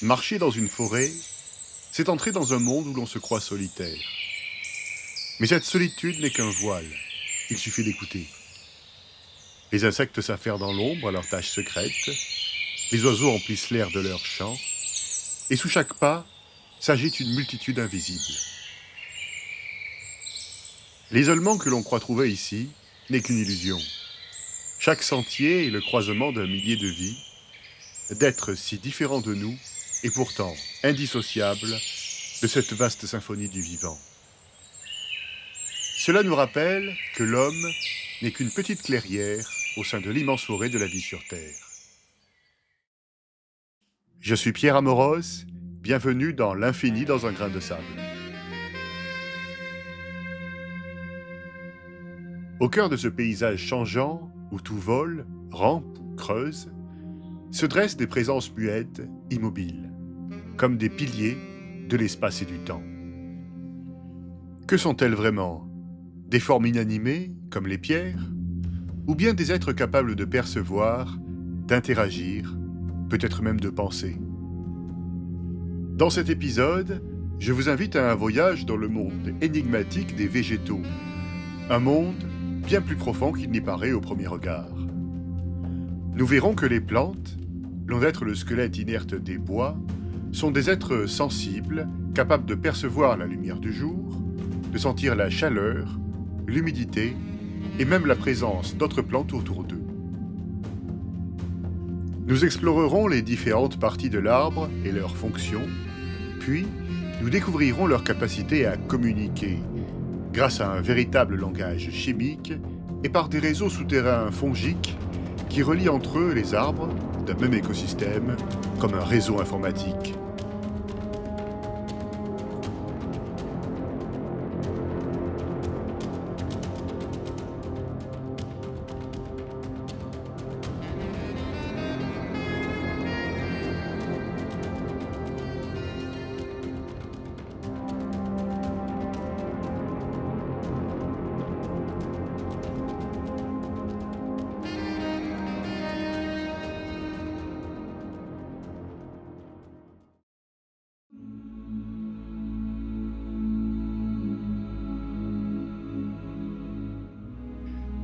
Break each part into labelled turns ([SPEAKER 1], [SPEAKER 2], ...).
[SPEAKER 1] Marcher dans une forêt, c'est entrer dans un monde où l'on se croit solitaire. Mais cette solitude n'est qu'un voile. Il suffit d'écouter. Les insectes s'affairent dans l'ombre à leurs tâches secrètes. Les oiseaux emplissent l'air de leurs chants. Et sous chaque pas, s'agite une multitude invisible. L'isolement que l'on croit trouver ici n'est qu'une illusion. Chaque sentier est le croisement d'un millier de vies, d'êtres si différents de nous, et pourtant indissociables de cette vaste symphonie du vivant. Cela nous rappelle que l'homme n'est qu'une petite clairière au sein de l'immense forêt de la vie sur Terre. Je suis Pierre Amoros, bienvenue dans l'infini dans un grain de sable. Au cœur de ce paysage changeant, où tout vole, rampe ou creuse, se dressent des présences muettes, immobiles, comme des piliers de l'espace et du temps. Que sont-elles vraiment? Des formes inanimées, comme les pierres, ou bien des êtres capables de percevoir, d'interagir, peut-être même de penser? Dans cet épisode, je vous invite à un voyage dans le monde énigmatique des végétaux, un monde bien plus profond qu'il n'y paraît au premier regard. Nous verrons que les plantes, loin d'être le squelette inerte des bois, sont des êtres sensibles, capables de percevoir la lumière du jour, de sentir la chaleur, l'humidité et même la présence d'autres plantes autour d'eux. Nous explorerons les différentes parties de l'arbre et leurs fonctions, puis nous découvrirons leur capacité à communiquer grâce à un véritable langage chimique et par des réseaux souterrains fongiques qui relient entre eux les arbres d'un même écosystème comme un réseau informatique.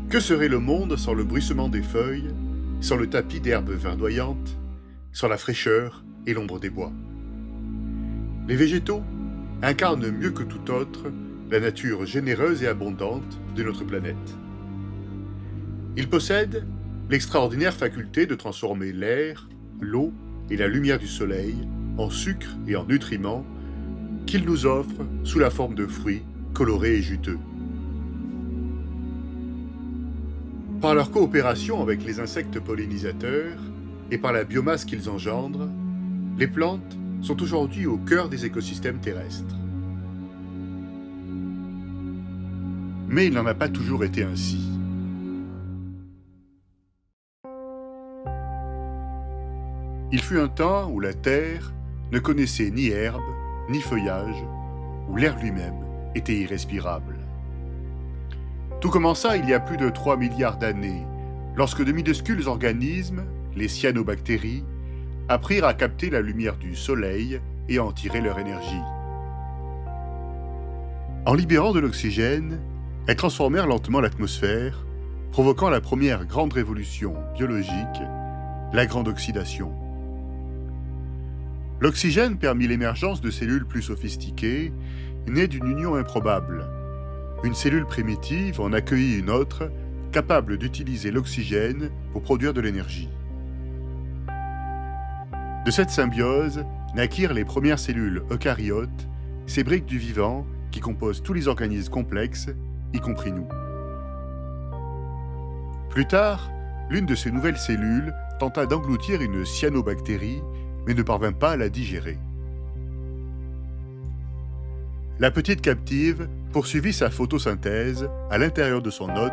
[SPEAKER 1] Que serait le monde sans le bruissement des feuilles, sans le tapis d'herbes verdoyantes, sans la fraîcheur et l'ombre des bois? Les végétaux incarnent mieux que tout autre la nature généreuse et abondante de notre planète. Ils possèdent l'extraordinaire faculté de transformer l'air, l'eau et la lumière du soleil en sucre et en nutriments qu'ils nous offrent sous la forme de fruits colorés et juteux. Par leur coopération avec les insectes pollinisateurs et par la biomasse qu'ils engendrent, les plantes sont aujourd'hui au cœur des écosystèmes terrestres. Mais il n'en a pas toujours été ainsi. Il fut un temps où la terre ne connaissait ni herbe, ni feuillage, où l'air lui-même était irrespirable. Tout commença il y a plus de 3 milliards d'années, lorsque de minuscules organismes, les cyanobactéries, apprirent à capter la lumière du soleil et à en tirer leur énergie. En libérant de l'oxygène, elles transformèrent lentement l'atmosphère, provoquant la première grande révolution biologique, la grande oxydation. L'oxygène permit l'émergence de cellules plus sophistiquées, nées d'une union improbable. Une cellule primitive en accueillit une autre, capable d'utiliser l'oxygène pour produire de l'énergie. De cette symbiose naquirent les premières cellules eucaryotes, ces briques du vivant qui composent tous les organismes complexes, y compris nous. Plus tard, l'une de ces nouvelles cellules tenta d'engloutir une cyanobactérie, mais ne parvint pas à la digérer. La petite captive poursuivit sa photosynthèse à l'intérieur de son hôte,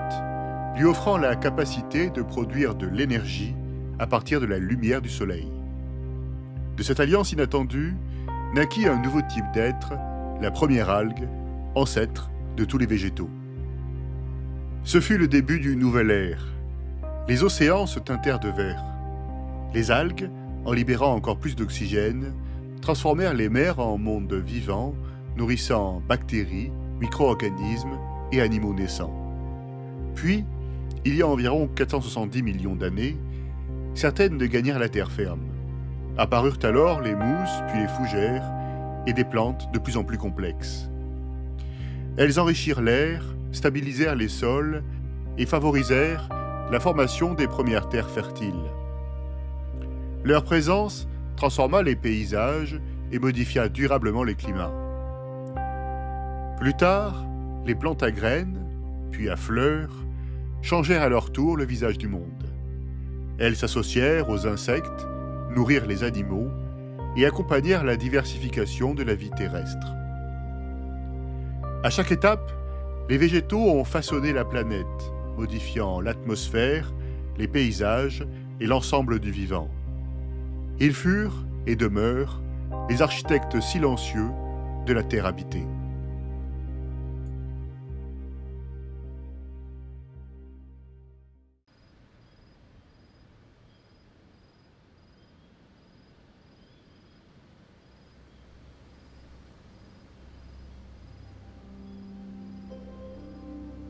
[SPEAKER 1] lui offrant la capacité de produire de l'énergie à partir de la lumière du soleil. De cette alliance inattendue, naquit un nouveau type d'être, la première algue, ancêtre de tous les végétaux. Ce fut le début d'une nouvelle ère. Les océans se teintèrent de vert. Les algues, en libérant encore plus d'oxygène, transformèrent les mers en mondes vivants, nourrissant bactéries, micro-organismes et animaux naissants. Puis, il y a environ 470 millions d'années, certaines gagnèrent la terre ferme. Apparurent alors les mousses, puis les fougères, et des plantes de plus en plus complexes. Elles enrichirent l'air, stabilisèrent les sols et favorisèrent la formation des premières terres fertiles. Leur présence transforma les paysages et modifia durablement les climats. Plus tard, les plantes à graines, puis à fleurs, changèrent à leur tour le visage du monde. Elles s'associèrent aux insectes, nourrirent les animaux et accompagnèrent la diversification de la vie terrestre. À chaque étape, les végétaux ont façonné la planète, modifiant l'atmosphère, les paysages et l'ensemble du vivant. Ils furent et demeurent les architectes silencieux de la Terre habitée.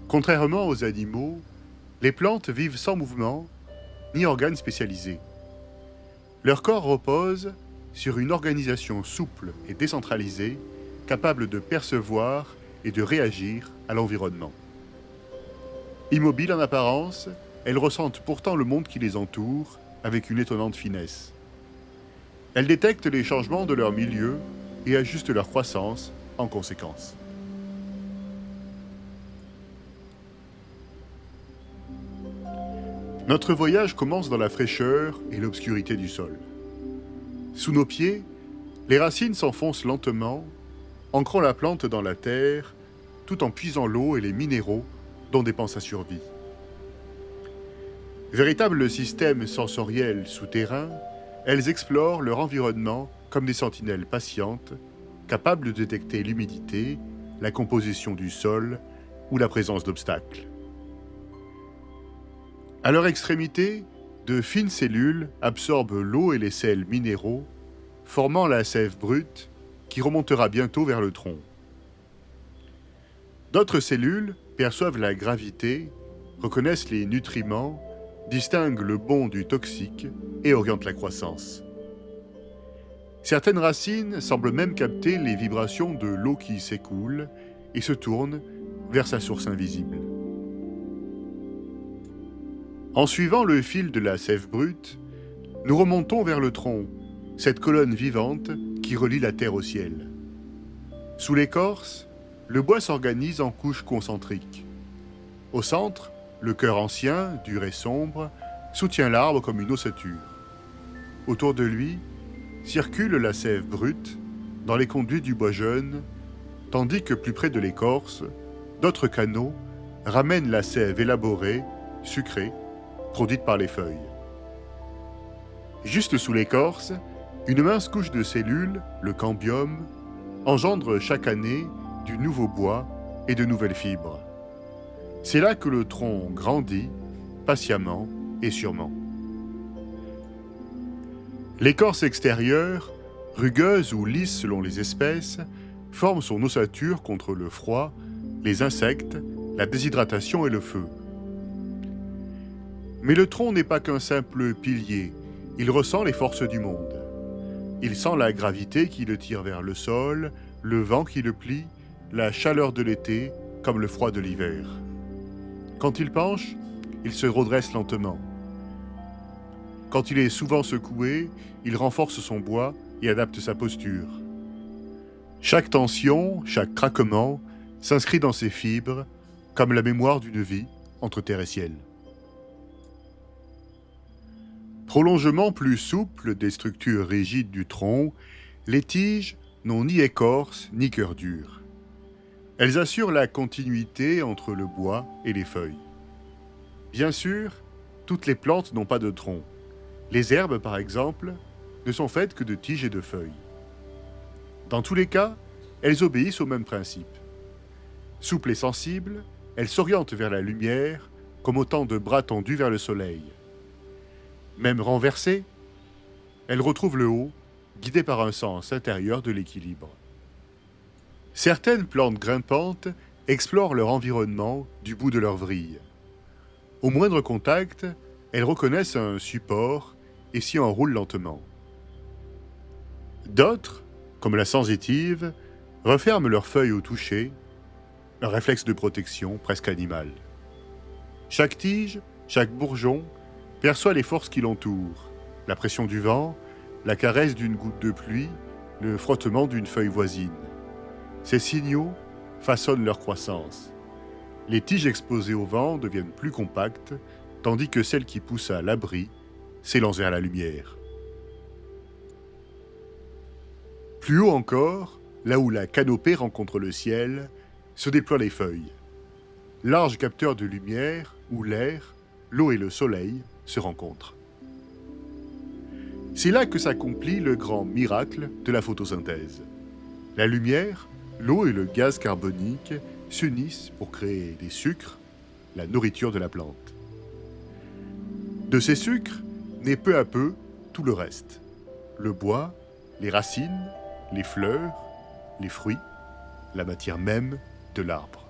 [SPEAKER 1] Contrairement aux animaux, les plantes vivent sans mouvement ni organes spécialisés. Leur corps repose sur une organisation souple et décentralisée, capable de percevoir et de réagir à l'environnement. Immobiles en apparence, elles ressentent pourtant le monde qui les entoure avec une étonnante finesse. Elles détectent les changements de leur milieu et ajustent leur croissance en conséquence. Notre voyage commence dans la fraîcheur et l'obscurité du sol. Sous nos pieds, les racines s'enfoncent lentement, ancrant la plante dans la terre, tout en puisant l'eau et les minéraux dont dépend sa survie. Véritables systèmes sensoriels souterrains, elles explorent leur environnement comme des sentinelles patientes, capables de détecter l'humidité, la composition du sol ou la présence d'obstacles. À leur extrémité, de fines cellules absorbent l'eau et les sels minéraux, formant la sève brute qui remontera bientôt vers le tronc. D'autres cellules perçoivent la gravité, reconnaissent les nutriments, distinguent le bon du toxique et orientent la croissance. Certaines racines semblent même capter les vibrations de l'eau qui s'écoule et se tournent vers sa source invisible. En suivant le fil de la sève brute, nous remontons vers le tronc, cette colonne vivante qui relie la terre au ciel. Sous l'écorce, le bois s'organise en couches concentriques. Au centre, le cœur ancien, dur et sombre, soutient l'arbre comme une ossature. Autour de lui, circule la sève brute dans les conduits du bois jeune, tandis que plus près de l'écorce, d'autres canaux ramènent la sève élaborée, sucrée, produite par les feuilles. Juste sous l'écorce, une mince couche de cellules, le cambium, engendre chaque année du nouveau bois et de nouvelles fibres. C'est là que le tronc grandit, patiemment et sûrement. L'écorce extérieure, rugueuse ou lisse selon les espèces, forme son ossature contre le froid, les insectes, la déshydratation et le feu. Mais le tronc n'est pas qu'un simple pilier, il ressent les forces du monde. Il sent la gravité qui le tire vers le sol, le vent qui le plie, la chaleur de l'été comme le froid de l'hiver. Quand il penche, il se redresse lentement. Quand il est souvent secoué, il renforce son bois et adapte sa posture. Chaque tension, chaque craquement s'inscrit dans ses fibres comme la mémoire d'une vie entre terre et ciel. Prolongement plus souple des structures rigides du tronc, les tiges n'ont ni écorce ni cœur dur. Elles assurent la continuité entre le bois et les feuilles. Bien sûr, toutes les plantes n'ont pas de tronc. Les herbes, par exemple, ne sont faites que de tiges et de feuilles. Dans tous les cas, elles obéissent au même principe. Souples et sensibles, elles s'orientent vers la lumière comme autant de bras tendus vers le soleil. Même renversées, elles retrouvent le haut guidés par un sens intérieur de l'équilibre. Certaines plantes grimpantes explorent leur environnement du bout de leur vrille. Au moindre contact, elles reconnaissent un support et s'y enroulent lentement. D'autres, comme la sensitive, referment leurs feuilles au toucher, un réflexe de protection presque animal. Chaque tige, chaque bourgeon perçoit les forces qui l'entourent, la pression du vent, la caresse d'une goutte de pluie, le frottement d'une feuille voisine. Ces signaux façonnent leur croissance. Les tiges exposées au vent deviennent plus compactes, tandis que celles qui poussent à l'abri s'élancent vers la lumière. Plus haut encore, là où la canopée rencontre le ciel, se déploient les feuilles. Larges capteurs de lumière où l'air, l'eau et le soleil se rencontrent. C'est là que s'accomplit le grand miracle de la photosynthèse. La lumière, l'eau et le gaz carbonique s'unissent pour créer des sucres, la nourriture de la plante. De ces sucres naît peu à peu tout le reste. Le bois, les racines, les fleurs, les fruits, la matière même de l'arbre.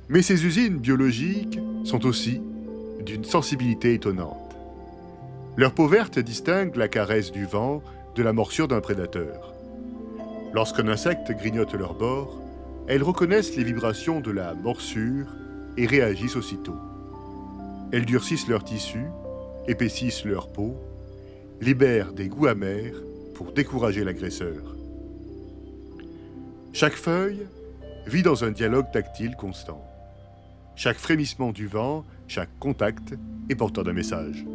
[SPEAKER 1] Mais ces usines biologiques sont aussi d'une sensibilité étonnante. Leur peau verte distingue la caresse du vent de la morsure d'un prédateur. Lorsqu'un insecte grignote leur bord, elles reconnaissent les vibrations de la morsure et réagissent aussitôt. Elles durcissent leur tissu, épaississent leur peau, libèrent des goûts amers pour décourager l'agresseur. Chaque feuille vit dans un dialogue tactile constant. Chaque frémissement du vent, chaque contact est porteur d'un message.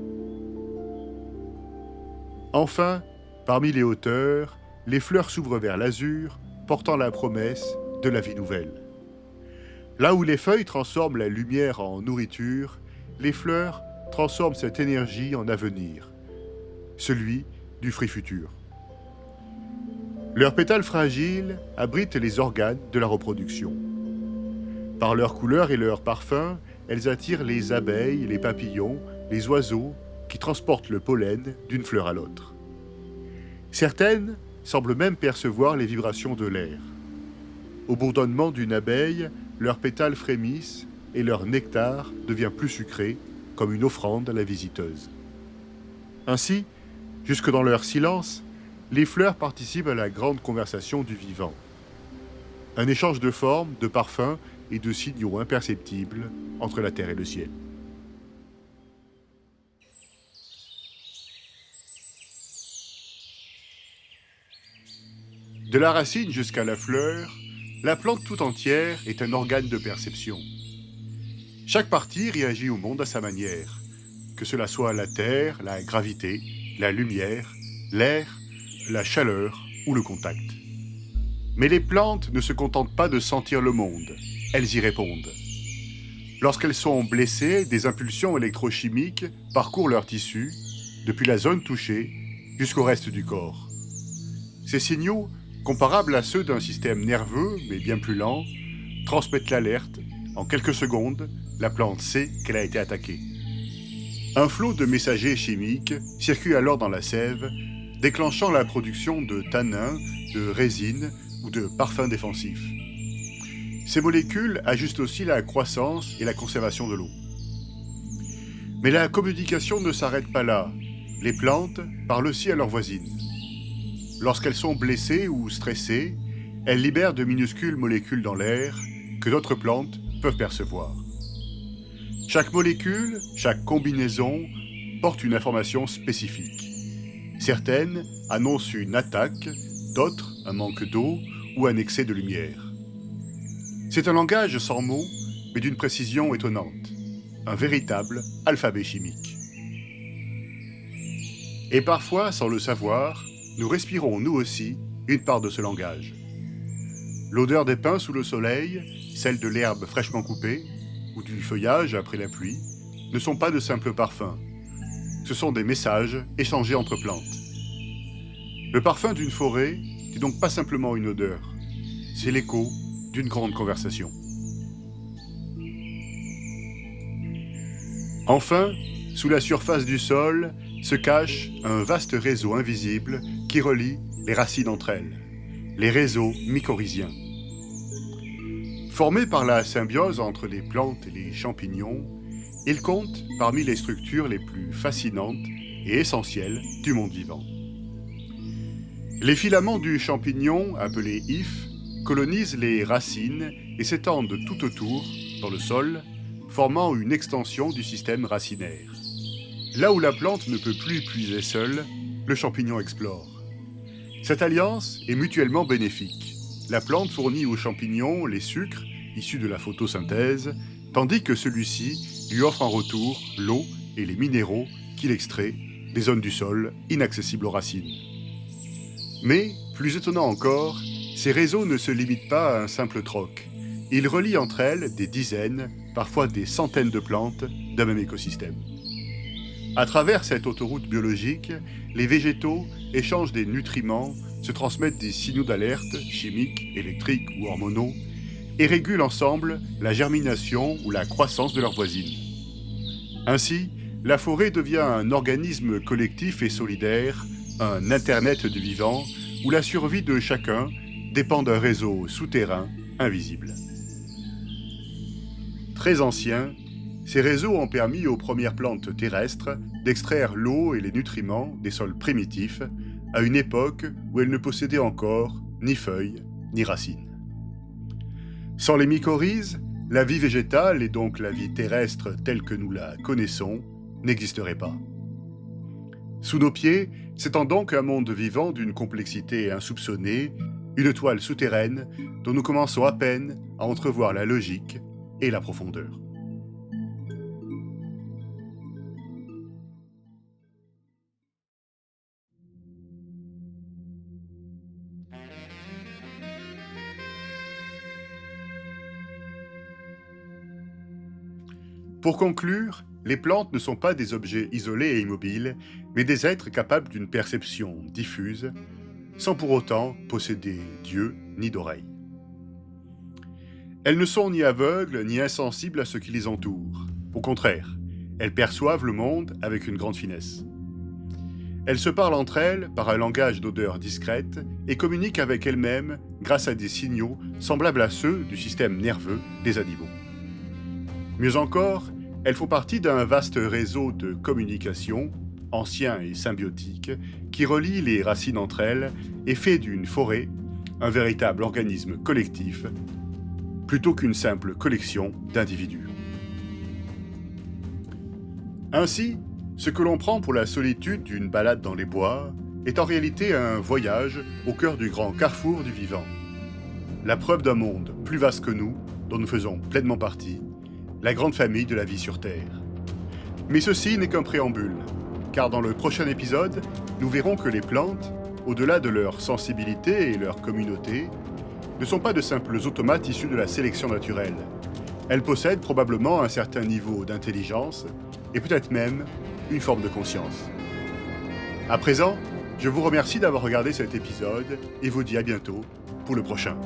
[SPEAKER 1] Enfin, parmi les hauteurs, les fleurs s'ouvrent vers l'azur, portant la promesse de la vie nouvelle. Là où les feuilles transforment la lumière en nourriture, les fleurs transforment cette énergie en avenir, celui du fruit futur. Leurs pétales fragiles abritent les organes de la reproduction. Par leur couleur et leur parfum, elles attirent les abeilles, les papillons, les oiseaux qui transportent le pollen d'une fleur à l'autre. Certaines semblent même percevoir les vibrations de l'air. Au bourdonnement d'une abeille, leurs pétales frémissent et leur nectar devient plus sucré, comme une offrande à la visiteuse. Ainsi, jusque dans leur silence, les fleurs participent à la grande conversation du vivant. Un échange de formes, de parfums et de signaux imperceptibles entre la terre et le ciel. De la racine jusqu'à la fleur, la plante tout entière est un organe de perception. Chaque partie réagit au monde à sa manière, que cela soit la terre, la gravité, la lumière, l'air, la chaleur ou le contact. Mais les plantes ne se contentent pas de sentir le monde, elles y répondent. Lorsqu'elles sont blessées, des impulsions électrochimiques parcourent leur tissu, depuis la zone touchée jusqu'au reste du corps. Ces signaux, comparables à ceux d'un système nerveux, mais bien plus lent, transmettent l'alerte. En quelques secondes, la plante sait qu'elle a été attaquée. Un flot de messagers chimiques circule alors dans la sève, déclenchant la production de tanins, de résines ou de parfums défensifs. Ces molécules ajustent aussi la croissance et la conservation de l'eau. Mais la communication ne s'arrête pas là. Les plantes parlent aussi à leurs voisines. Lorsqu'elles sont blessées ou stressées, elles libèrent de minuscules molécules dans l'air que d'autres plantes peuvent percevoir. Chaque molécule, chaque combinaison porte une information spécifique. Certaines annoncent une attaque, d'autres un manque d'eau ou un excès de lumière. C'est un langage sans mots, mais d'une précision étonnante. Un véritable alphabet chimique. Et parfois, sans le savoir, nous respirons nous aussi une part de ce langage. L'odeur des pins sous le soleil, celle de l'herbe fraîchement coupée, ou du feuillage après la pluie, ne sont pas de simples parfums. Ce sont des messages échangés entre plantes. Le parfum d'une forêt n'est donc pas simplement une odeur, c'est l'écho d'une grande conversation. Enfin, sous la surface du sol, se cache un vaste réseau invisible qui relie les racines entre elles, les réseaux mycorhiziens. Formés par la symbiose entre les plantes et les champignons, ils comptent parmi les structures les plus fascinantes et essentielles du monde vivant. Les filaments du champignon, appelés hyphes, colonisent les racines et s'étendent tout autour, dans le sol, formant une extension du système racinaire. Là où la plante ne peut plus puiser seule, le champignon explore. Cette alliance est mutuellement bénéfique. La plante fournit au champignon les sucres issus de la photosynthèse, tandis que celui-ci lui offre en retour l'eau et les minéraux qu'il extrait des zones du sol inaccessibles aux racines. Mais, plus étonnant encore, ces réseaux ne se limitent pas à un simple troc. Ils relient entre elles des dizaines, parfois des centaines de plantes d'un même écosystème. À travers cette autoroute biologique, les végétaux échangent des nutriments, se transmettent des signaux d'alerte, chimiques, électriques ou hormonaux, et régulent ensemble la germination ou la croissance de leurs voisines. Ainsi, la forêt devient un organisme collectif et solidaire, un Internet du vivant, où la survie de chacun dépend d'un réseau souterrain invisible. Très anciens, ces réseaux ont permis aux premières plantes terrestres d'extraire l'eau et les nutriments des sols primitifs à une époque où elles ne possédaient encore ni feuilles ni racines. Sans les mycorhizes, la vie végétale et donc la vie terrestre telle que nous la connaissons n'existerait pas. Sous nos pieds s'étend donc un monde vivant d'une complexité insoupçonnée, une toile souterraine dont nous commençons à peine à entrevoir la logique et la profondeur. Pour conclure, les plantes ne sont pas des objets isolés et immobiles, mais des êtres capables d'une perception diffuse, sans pour autant posséder d'yeux ni d'oreilles. Elles ne sont ni aveugles ni insensibles à ce qui les entoure. Au contraire, elles perçoivent le monde avec une grande finesse. Elles se parlent entre elles par un langage d'odeur discrète et communiquent avec elles-mêmes grâce à des signaux semblables à ceux du système nerveux des animaux. Mieux encore, elles font partie d'un vaste réseau de communication, ancien et symbiotique, qui relie les racines entre elles et fait d'une forêt un véritable organisme collectif, plutôt qu'une simple collection d'individus. Ainsi, ce que l'on prend pour la solitude d'une balade dans les bois est en réalité un voyage au cœur du grand carrefour du vivant. La preuve d'un monde plus vaste que nous, dont nous faisons pleinement partie, la grande famille de la vie sur Terre. Mais ceci n'est qu'un préambule, car dans le prochain épisode, nous verrons que les plantes, au-delà de leur sensibilité et leur communauté, ne sont pas de simples automates issus de la sélection naturelle. Elles possèdent probablement un certain niveau d'intelligence et peut-être même une forme de conscience. À présent, je vous remercie d'avoir regardé cet épisode et vous dis à bientôt pour le prochain.